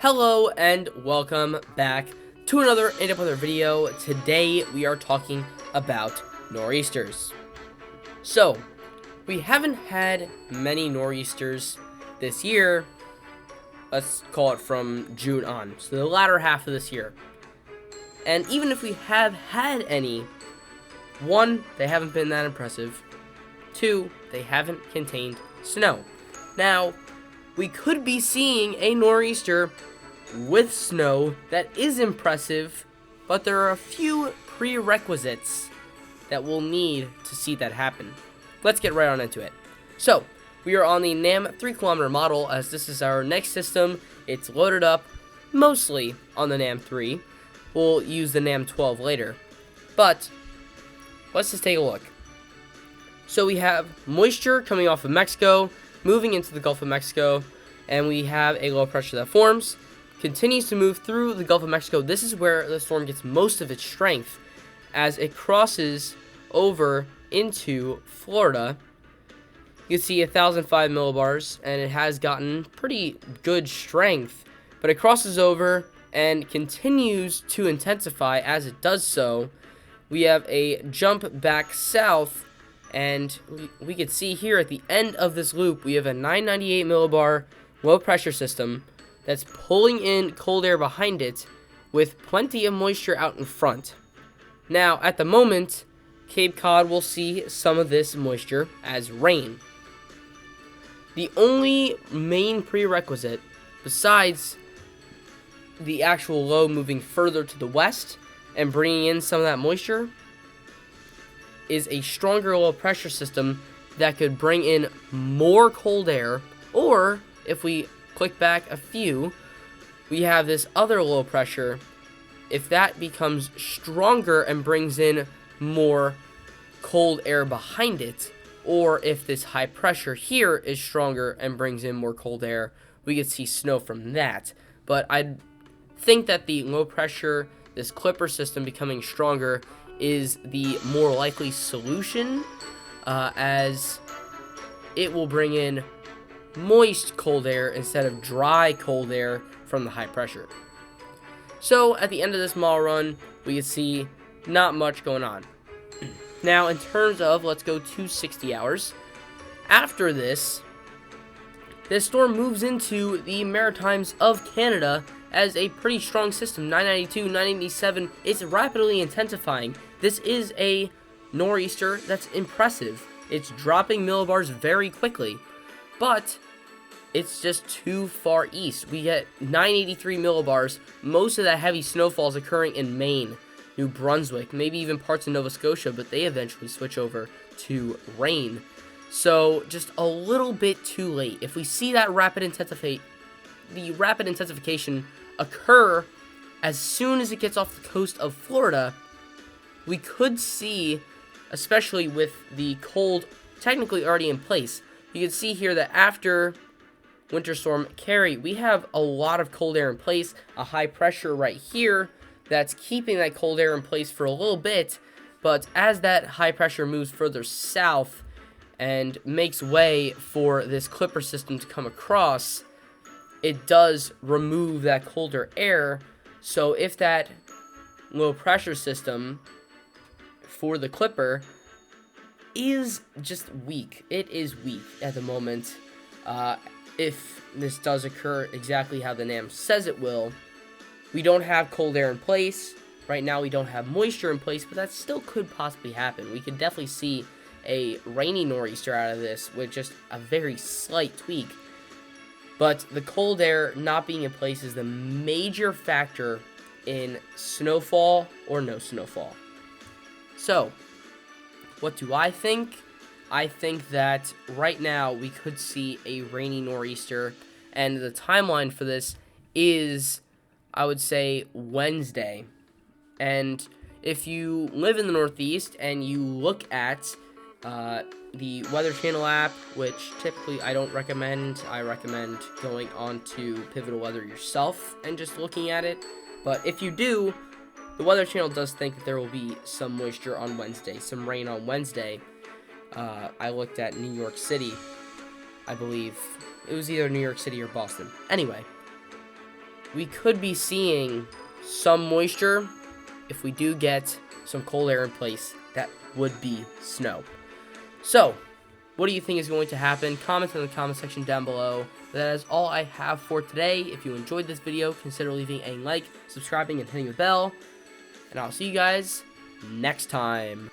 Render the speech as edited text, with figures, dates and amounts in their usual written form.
Hello and welcome back to another Weather video. Today we are talking about nor'easters. So, we haven't had many nor'easters this year. Let's call it from June on, so the latter half of this year. And even if we have had any, one, they haven't been that impressive. Two, they haven't contained snow. Now, we could be seeing a nor'easter with snow that is impressive, but there are a few prerequisites that we'll need to see that happen. Let's get right on into it. So, we are on the NAM 3km model, as this is our next system. It's loaded up mostly on the NAM 3. We'll use the NAM 12 later. But, let's just take a look. So we have moisture coming off of Mexico, moving into the Gulf of Mexico, and we have a low pressure that forms, continues to move through the Gulf of Mexico. This is where the storm gets most of its strength as it crosses over into Florida. You can see 1,005 millibars, and it has gotten pretty good strength, but it crosses over and continues to intensify. As it does so, we have a jump back south, and we can see here at the end of this loop, we have a 998 millibar low pressure system that's pulling in cold air behind it with plenty of moisture out in front. Now, at the moment, Cape Cod will see some of this moisture as rain. The only main prerequisite, besides the actual low moving further to the west and bringing in some of that moisture, is a stronger low pressure system that could bring in more cold air, or if we click back a few, we have this other low pressure. If that becomes stronger and brings in more cold air behind it, or if this high pressure here is stronger and brings in more cold air, we could see snow from that. But I think that the low pressure, this Clipper system becoming stronger, is the more likely solution, as it will bring in moist cold air instead of dry cold air from the high pressure. So at the end of this model run, we can see not much going on. Now, in terms of, let's go to 60 hours. After this storm moves into the Maritimes of Canada as a pretty strong system. 992, 987. It's rapidly intensifying. This is a nor'easter that's impressive. It's dropping millibars very quickly, but it's just too far east. We get 983 millibars. Most of that heavy snowfall is occurring in Maine, New Brunswick, maybe even parts of Nova Scotia, but they eventually switch over to rain. So just a little bit too late. If we see that rapid intensification occur as soon as it gets off the coast of Florida, we could see, especially with the cold technically already in place, you can see here that after Winter Storm Carrie, we have a lot of cold air in place, a high pressure right here that's keeping that cold air in place for a little bit, but as that high pressure moves further south and makes way for this Clipper system to come across, it does remove that colder air. So if that low pressure system for the Clipper is just weak, it is weak at the moment. If this does occur exactly how the NAM says it will, we don't have cold air in place. Right now we don't have moisture in place, but that still could possibly happen. We could definitely see a rainy nor'easter out of this with just a very slight tweak. But the cold air not being in place is the major factor in snowfall or no snowfall. So, what do I think? I think that right now we could see a rainy nor'easter, and the timeline for this is, I would say, Wednesday. And if you live in the Northeast and you look at the Weather Channel app, which typically I don't recommend. I recommend going on to Pivotal Weather yourself and just looking at it. But if you do, the Weather Channel does think that there will be some moisture on Wednesday, some rain on Wednesday. I looked at New York City, I believe. It was either New York City or Boston. Anyway, we could be seeing some moisture. If we do get some cold air in place, that would be snow. So, what do you think is going to happen? Comment in the comment section down below. That is all I have for today. If you enjoyed this video, consider leaving a like, subscribing, and hitting the bell. And I'll see you guys next time.